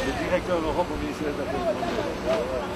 Le directeur d'Europe au ministère des Affaires étrangères.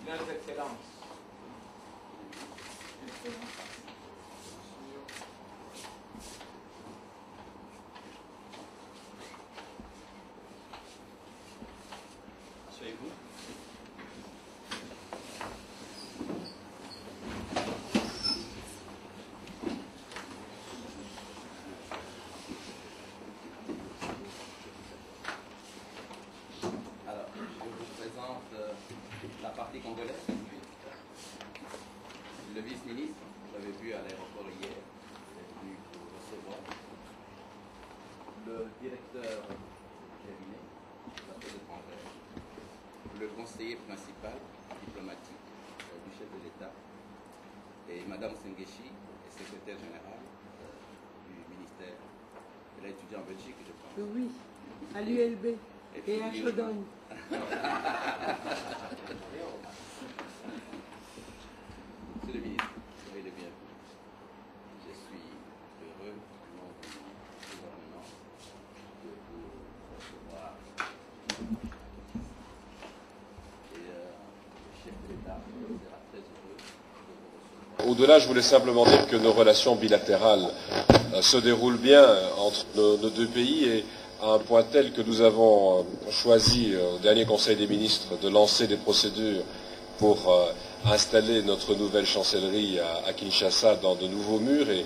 Leurs Excellences. Asseyez-vous. Alors, je vous présente la partie congolaise. Le vice-ministre, vous l'avez vu à l'aéroport hier, il est venu pour recevoir. Le directeur du cabinet des affaires étrangères, le conseiller principal diplomatique du chef de l'État, et Madame Sengeshi, secrétaire générale du ministère. Elle a étudié en Belgique, je pense. Oui, à l'ULB et à Chodogne. Monsieur le ministre, soyez le bienvenu. Je suis heureux du nom du gouvernement de vous recevoir. Et le chef de l'État sera très heureux de vous recevoir. Au-delà, je voulais simplement dire que nos relations bilatérales se déroulent bien entre nos deux pays et à un point tel que nous avons choisi au dernier Conseil des ministres de lancer des procédures pour installer notre nouvelle chancellerie à Kinshasa dans de nouveaux murs. Et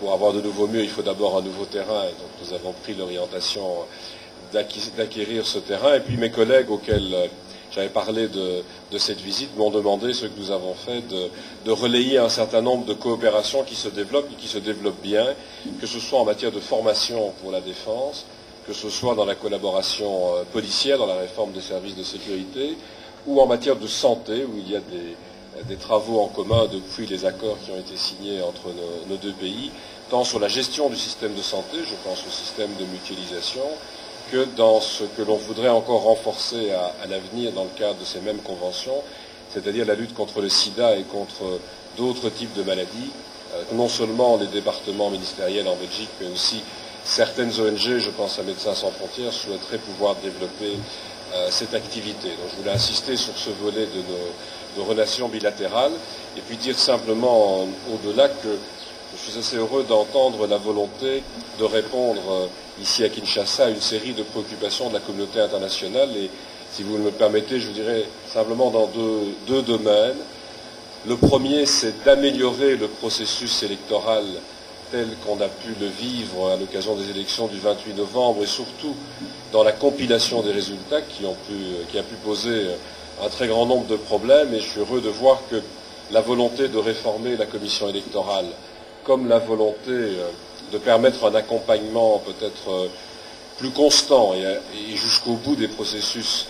pour avoir de nouveaux murs, il faut d'abord un nouveau terrain. Et donc nous avons pris l'orientation d'acquérir ce terrain. Et puis mes collègues auxquels j'avais parlé de cette visite m'ont demandé ce que nous avons fait, de relayer un certain nombre de coopérations qui se développent et qui se développent bien, que ce soit en matière de formation pour la défense, que ce soit dans la collaboration policière, dans la réforme des services de sécurité, ou en matière de santé, où il y a des travaux en commun depuis les accords qui ont été signés entre nos deux pays, tant sur la gestion du système de santé, je pense au système de mutualisation, que dans ce que l'on voudrait encore renforcer à l'avenir dans le cadre de ces mêmes conventions, c'est-à-dire la lutte contre le sida et contre d'autres types de maladies, non seulement les départements ministériels en Belgique, mais aussi certaines ONG, je pense à Médecins sans frontières, souhaiteraient pouvoir développer cette activité. Donc je voulais insister sur ce volet de nos relations bilatérales et puis dire simplement au-delà que je suis assez heureux d'entendre la volonté de répondre ici à Kinshasa à une série de préoccupations de la communauté internationale et si vous me permettez, je vous dirais simplement dans deux domaines. Le premier, c'est d'améliorer le processus électoral tel qu'on a pu le vivre à l'occasion des élections du 28 novembre et surtout dans la compilation des résultats qui a pu poser un très grand nombre de problèmes et je suis heureux de voir que la volonté de réformer la commission électorale comme la volonté de permettre un accompagnement peut-être plus constant et jusqu'au bout des processus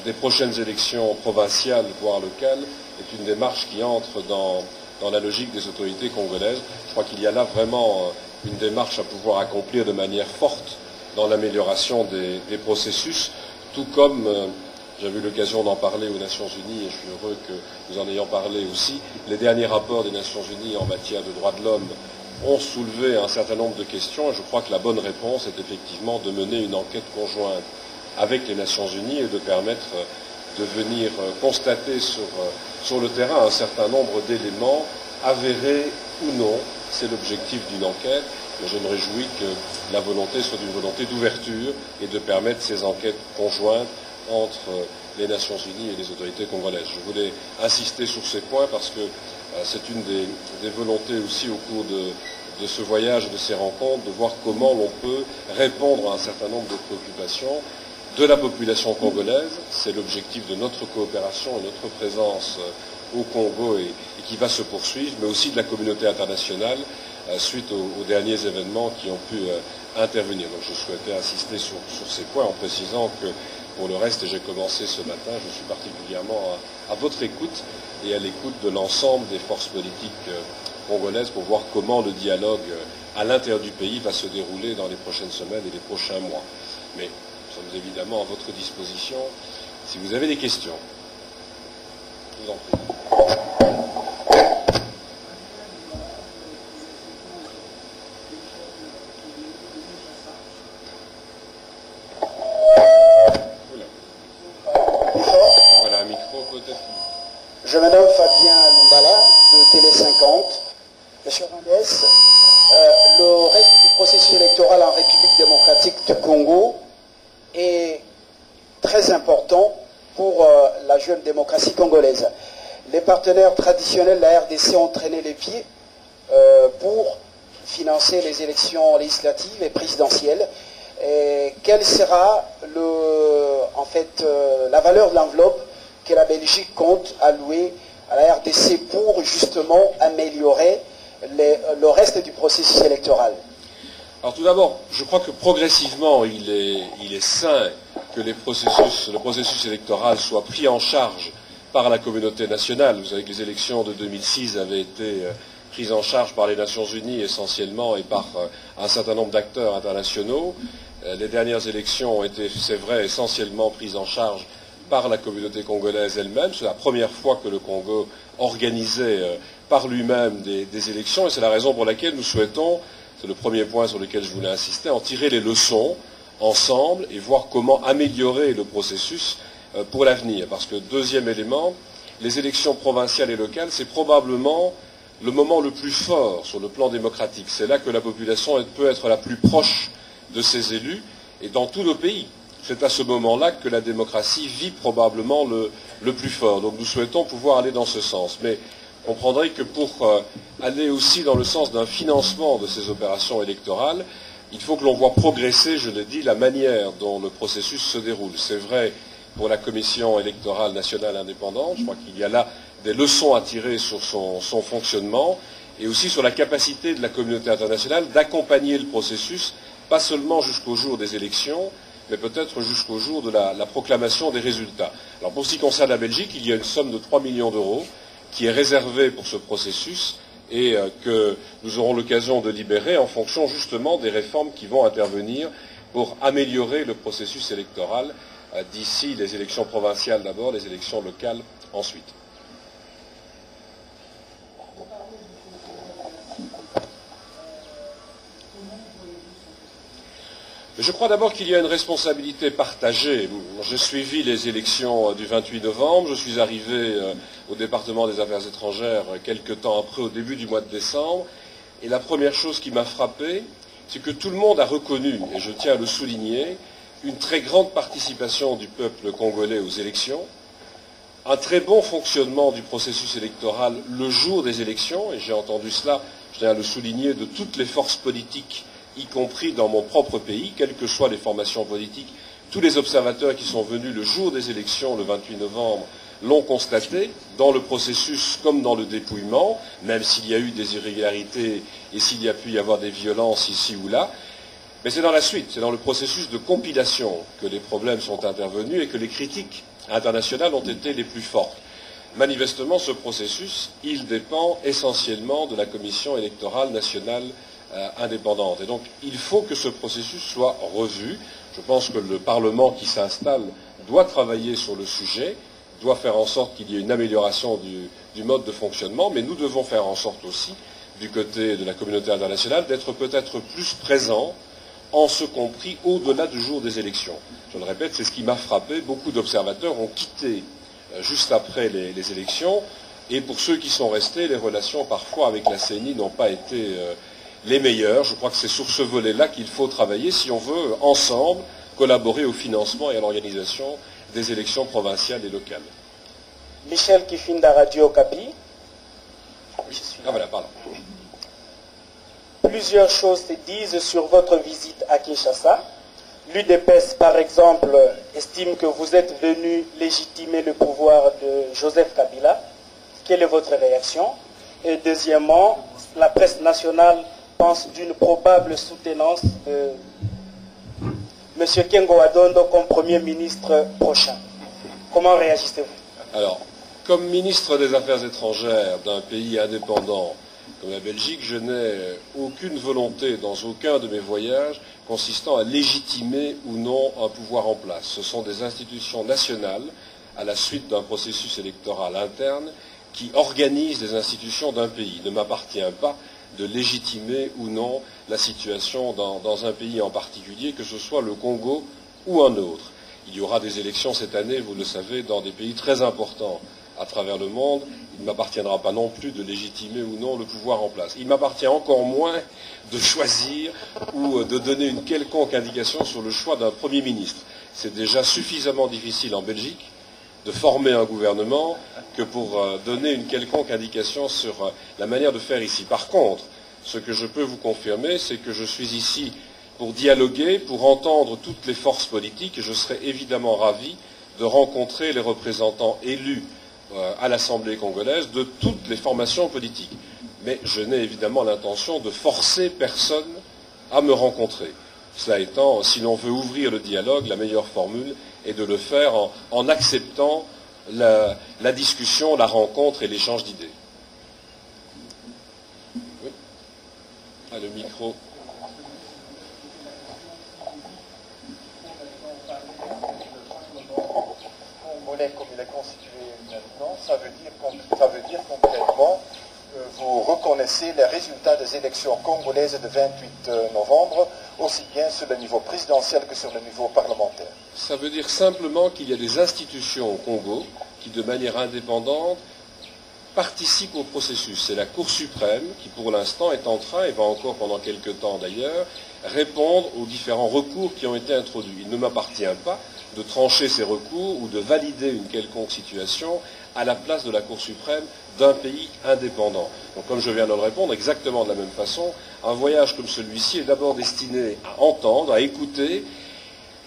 des prochaines élections provinciales voire locales est une démarche qui entre dans la logique des autorités congolaises. Je crois qu'il y a là vraiment une démarche à pouvoir accomplir de manière forte dans l'amélioration des processus, tout comme J'avais eu l'occasion d'en parler aux Nations Unies et je suis heureux que nous en ayons parlé aussi. Les derniers rapports des Nations Unies en matière de droits de l'homme ont soulevé un certain nombre de questions et je crois que la bonne réponse est effectivement de mener une enquête conjointe avec les Nations Unies et de permettre de venir constater sur le terrain un certain nombre d'éléments avérés ou non. C'est l'objectif d'une enquête, mais je me réjouis que la volonté soit une volonté d'ouverture et de permettre ces enquêtes conjointes entre les Nations Unies et les autorités congolaises. Je voulais insister sur ces points parce que c'est une des volontés aussi au cours de ce voyage et de ces rencontres, de voir comment l'on peut répondre à un certain nombre de préoccupations de la population congolaise. C'est l'objectif de notre coopération et notre présence au Congo et qui va se poursuivre, mais aussi de la communauté internationale suite aux derniers événements qui ont pu intervenir. Donc je souhaitais insister sur ces points en précisant que pour le reste, et j'ai commencé ce matin, je suis particulièrement à votre écoute et à l'écoute de l'ensemble des forces politiques congolaises pour voir comment le dialogue à l'intérieur du pays va se dérouler dans les prochaines semaines et les prochains mois. Mais nous sommes évidemment à votre disposition si vous avez des questions. Je vous en prie. Je me nomme Fabien Lumbala de Télé 50. Monsieur Randès, le reste du processus électoral en République démocratique du Congo est très important pour la jeune démocratie congolaise. Les partenaires traditionnels de la RDC ont traîné les pieds pour financer les élections législatives et présidentielles. Et quelle sera la valeur de l'enveloppe que la Belgique compte allouer à la RDC pour justement améliorer le reste du processus électoral? Alors tout d'abord, je crois que progressivement, il est sain que le processus électoral soit pris en charge par la communauté nationale. Vous savez que les élections de 2006 avaient été prises en charge par les Nations Unies essentiellement et par un certain nombre d'acteurs internationaux. Les dernières élections ont été, c'est vrai, essentiellement prises en charge par la communauté congolaise elle-même. C'est la première fois que le Congo organisait par lui-même des élections et c'est la raison pour laquelle nous souhaitons, c'est le premier point sur lequel je voulais insister, en tirer les leçons ensemble et voir comment améliorer le processus pour l'avenir. Parce que, deuxième élément, les élections provinciales et locales, c'est probablement le moment le plus fort sur le plan démocratique. C'est là que la population peut être la plus proche de ses élus et dans tous nos pays. C'est à ce moment-là que la démocratie vit probablement le plus fort. Donc nous souhaitons pouvoir aller dans ce sens. Mais vous comprendrez que pour aller aussi dans le sens d'un financement de ces opérations électorales, il faut que l'on voit progresser, je l'ai dit, la manière dont le processus se déroule. C'est vrai pour la Commission électorale nationale indépendante. Je crois qu'il y a là des leçons à tirer sur son fonctionnement et aussi sur la capacité de la communauté internationale d'accompagner le processus, pas seulement jusqu'au jour des élections, mais peut-être jusqu'au jour de la proclamation des résultats. Alors pour ce qui concerne la Belgique, il y a une somme de 3 millions d'euros qui est réservée pour ce processus et que nous aurons l'occasion de libérer en fonction justement des réformes qui vont intervenir pour améliorer le processus électoral d'ici les élections provinciales d'abord, les élections locales ensuite. Je crois d'abord qu'il y a une responsabilité partagée. J'ai suivi les élections du 28 novembre, je suis arrivé au département des Affaires étrangères quelque temps après, au début du mois de décembre, et la première chose qui m'a frappé, c'est que tout le monde a reconnu, et je tiens à le souligner, une très grande participation du peuple congolais aux élections, un très bon fonctionnement du processus électoral le jour des élections, et j'ai entendu cela, je tiens à le souligner, de toutes les forces politiques, y compris dans mon propre pays, quelles que soient les formations politiques, tous les observateurs qui sont venus le jour des élections, le 28 novembre, l'ont constaté, dans le processus comme dans le dépouillement, même s'il y a eu des irrégularités et s'il y a pu y avoir des violences ici ou là. Mais c'est dans la suite, c'est dans le processus de compilation que les problèmes sont intervenus et que les critiques internationales ont été les plus fortes. Manifestement, ce processus, il dépend essentiellement de la Commission électorale nationale indépendante. Et donc, il faut que ce processus soit revu. Je pense que le Parlement qui s'installe doit travailler sur le sujet, doit faire en sorte qu'il y ait une amélioration du mode de fonctionnement, mais nous devons faire en sorte aussi, du côté de la communauté internationale, d'être peut-être plus présents, en ce compris au-delà du jour des élections. Je le répète, c'est ce qui m'a frappé. Beaucoup d'observateurs ont quitté juste après les élections, et pour ceux qui sont restés, les relations parfois avec la CENI n'ont pas été les meilleures. Je crois que c'est sur ce volet-là qu'il faut travailler si on veut, ensemble, collaborer au financement et à l'organisation des élections provinciales et locales. Michel Kifinda, Radio Okapi. Ah voilà, pardon. Plusieurs choses se disent sur votre visite à Kinshasa. L'UDPS, par exemple, estime que vous êtes venu légitimer le pouvoir de Joseph Kabila. Quelle est votre réaction? Et deuxièmement, la presse nationale pense d'une probable soutenance de M. Kengo Adondo comme Premier ministre prochain. Comment réagissez-vous? Alors, comme ministre des Affaires étrangères d'un pays indépendant comme la Belgique, je n'ai aucune volonté dans aucun de mes voyages consistant à légitimer ou non un pouvoir en place. Ce sont des institutions nationales, à la suite d'un processus électoral interne, qui organisent les institutions d'un pays. Il ne m'appartient pas de légitimer ou non la situation dans un pays en particulier, que ce soit le Congo ou un autre. Il y aura des élections cette année, vous le savez, dans des pays très importants à travers le monde. Il ne m'appartiendra pas non plus de légitimer ou non le pouvoir en place. Il m'appartient encore moins de choisir ou de donner une quelconque indication sur le choix d'un Premier ministre. C'est déjà suffisamment difficile en Belgique de former un gouvernement que pour donner une quelconque indication sur la manière de faire ici. Par contre, ce que je peux vous confirmer, c'est que je suis ici pour dialoguer, pour entendre toutes les forces politiques, et je serai évidemment ravi de rencontrer les représentants élus à l'Assemblée congolaise de toutes les formations politiques. Mais je n'ai évidemment l'intention de forcer personne à me rencontrer. Cela étant, si l'on veut ouvrir le dialogue, la meilleure formule est de le faire en acceptant la discussion, la rencontre et l'échange d'idées. Oui. Ah, le micro. Comme il est constitué maintenant, ça veut dire concrètement que vous reconnaissez les résultats des élections congolaises de 28 novembre, aussi bien sur le niveau présidentiel que sur le niveau parlementaire. Ça veut dire simplement qu'il y a des institutions au Congo qui, de manière indépendante, participent au processus. C'est la Cour suprême qui, pour l'instant, est en train, et va encore pendant quelques temps d'ailleurs, répondre aux différents recours qui ont été introduits. Il ne m'appartient pas de trancher ces recours ou de valider une quelconque situation à la place de la Cour suprême d'un pays indépendant. Donc, comme je viens de le répondre, exactement de la même façon, un voyage comme celui-ci est d'abord destiné à entendre, à écouter,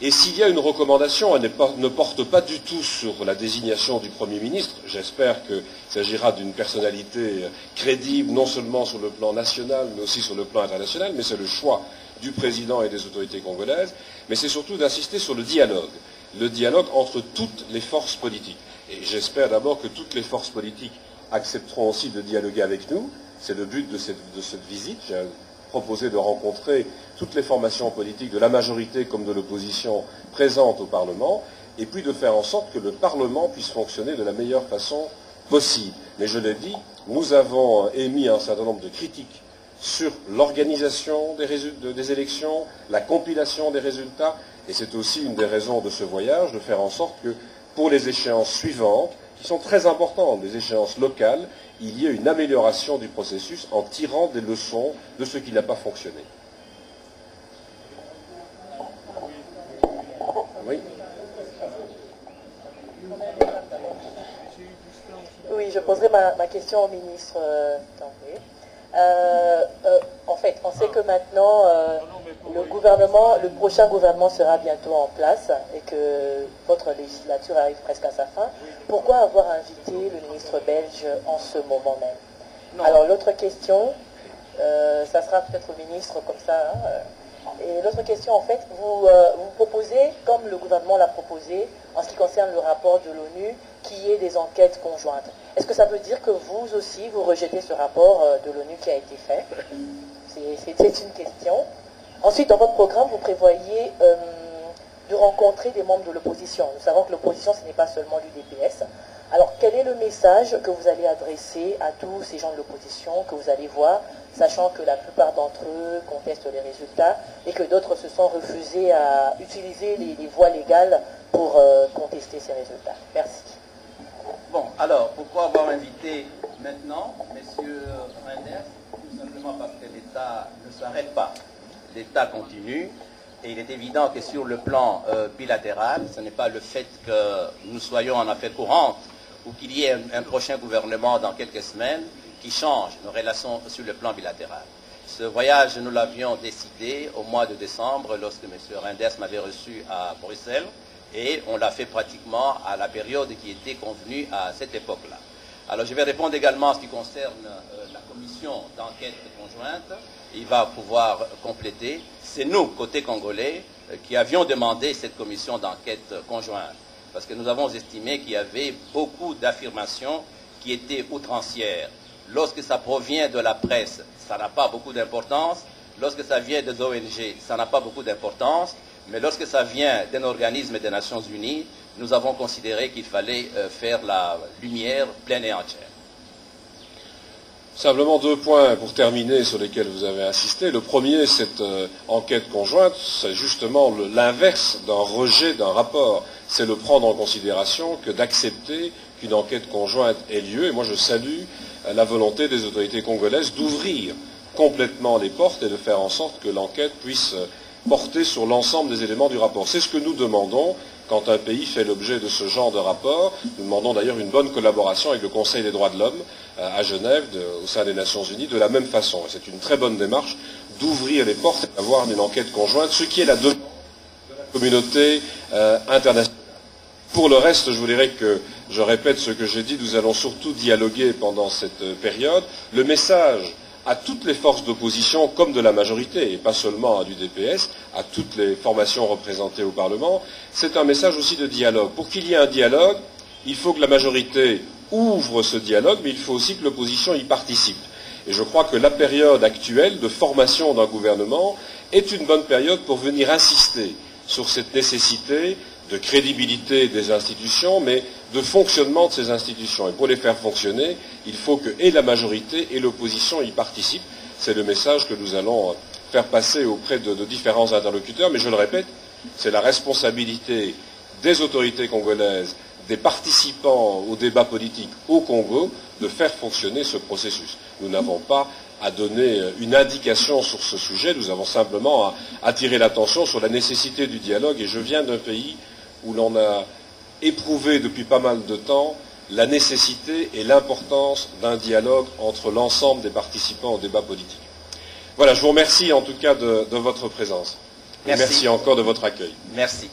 et s'il y a une recommandation, elle ne porte pas du tout sur la désignation du Premier ministre. J'espère qu'il s'agira d'une personnalité crédible, non seulement sur le plan national, mais aussi sur le plan international, mais c'est le choix du président et des autorités congolaises, mais c'est surtout d'insister sur le dialogue entre toutes les forces politiques. Et j'espère d'abord que toutes les forces politiques accepteront aussi de dialoguer avec nous. C'est le but de cette visite. J'ai proposé de rencontrer toutes les formations politiques, de la majorité comme de l'opposition, présentes au Parlement, et puis de faire en sorte que le Parlement puisse fonctionner de la meilleure façon possible. Mais je l'ai dit, nous avons émis un certain nombre de critiques sur l'organisation des élections, la compilation des résultats, et c'est aussi une des raisons de ce voyage, de faire en sorte que, pour les échéances suivantes, qui sont très importantes, les échéances locales, il y ait une amélioration du processus en tirant des leçons de ce qui n'a pas fonctionné. Oui. Oui, je poserai ma question au ministre Tanguy. En fait, on sait que maintenant, le prochain gouvernement sera bientôt en place et que votre législature arrive presque à sa fin. Pourquoi avoir invité le ministre belge en ce moment même? Non. Alors l'autre question, ça sera peut-être au ministre comme ça. Et l'autre question, en fait, vous proposez, comme le gouvernement l'a proposé, en ce qui concerne le rapport de l'ONU, qu'il y ait des enquêtes conjointes. Est-ce que ça veut dire que vous aussi, vous rejetez ce rapport de l'ONU qui a été fait? C'est une question. Ensuite, dans votre programme, vous prévoyez de rencontrer des membres de l'opposition. Nous savons que l'opposition, ce n'est pas seulement l'UDPS. Alors, quel est le message que vous allez adresser à tous ces gens de l'opposition que vous allez voir, sachant que la plupart d'entre eux contestent les résultats et que d'autres se sont refusés à utiliser les voies légales pour contester ces résultats? Merci. Bon, alors, pourquoi avoir invité maintenant M. Reinders? Tout simplement parce que l'État ne s'arrête pas. L'État continue. Et il est évident que sur le plan bilatéral, ce n'est pas le fait que nous soyons en affaires courantes ou qu'il y ait un prochain gouvernement dans quelques semaines qui change nos relations sur le plan bilatéral. Ce voyage, nous l'avions décidé au mois de décembre lorsque M. Reinders m'avait reçu à Bruxelles et on l'a fait pratiquement à la période qui était convenue à cette époque-là. Alors je vais répondre également en ce qui concerne la commission d'enquête conjointe. Il va pouvoir compléter. C'est nous, côté congolais, qui avions demandé cette commission d'enquête conjointe. Parce que nous avons estimé qu'il y avait beaucoup d'affirmations qui étaient outrancières. Lorsque ça provient de la presse, ça n'a pas beaucoup d'importance. Lorsque ça vient des ONG, ça n'a pas beaucoup d'importance. Mais lorsque ça vient d'un organisme des Nations Unies, nous avons considéré qu'il fallait faire la lumière pleine et entière. Simplement 2 points pour terminer sur lesquels vous avez insisté. Le premier, cette enquête conjointe, c'est justement l'inverse d'un rejet d'un rapport. C'est le prendre en considération que d'accepter qu'une enquête conjointe ait lieu. Et moi, je salue la volonté des autorités congolaises d'ouvrir complètement les portes et de faire en sorte que l'enquête puisse porter sur l'ensemble des éléments du rapport. C'est ce que nous demandons quand un pays fait l'objet de ce genre de rapport. Nous demandons d'ailleurs une bonne collaboration avec le Conseil des droits de l'homme à Genève, au sein des Nations Unies, de la même façon. C'est une très bonne démarche d'ouvrir les portes et d'avoir une enquête conjointe, ce qui est la demande de la communauté internationale. Pour le reste, je vous dirais que, je répète ce que j'ai dit, nous allons surtout dialoguer pendant cette période. Le message à toutes les forces d'opposition comme de la majorité, et pas seulement à l'UDPS, à toutes les formations représentées au Parlement, c'est un message aussi de dialogue. Pour qu'il y ait un dialogue, il faut que la majorité ouvre ce dialogue, mais il faut aussi que l'opposition y participe. Et je crois que la période actuelle de formation d'un gouvernement est une bonne période pour venir insister sur cette nécessité de crédibilité des institutions, mais de fonctionnement de ces institutions. Et pour les faire fonctionner, il faut que et la majorité et l'opposition y participent. C'est le message que nous allons faire passer auprès de différents interlocuteurs. Mais je le répète, c'est la responsabilité des autorités congolaises, des participants au débat politique au Congo, de faire fonctionner ce processus. Nous n'avons pas à donner une indication sur ce sujet, nous avons simplement à attirer l'attention sur la nécessité du dialogue. Et je viens d'un pays où l'on a éprouvé depuis pas mal de temps la nécessité et l'importance d'un dialogue entre l'ensemble des participants au débat politique. Voilà, je vous remercie en tout cas de votre présence. Merci. Et merci encore de votre accueil. Merci.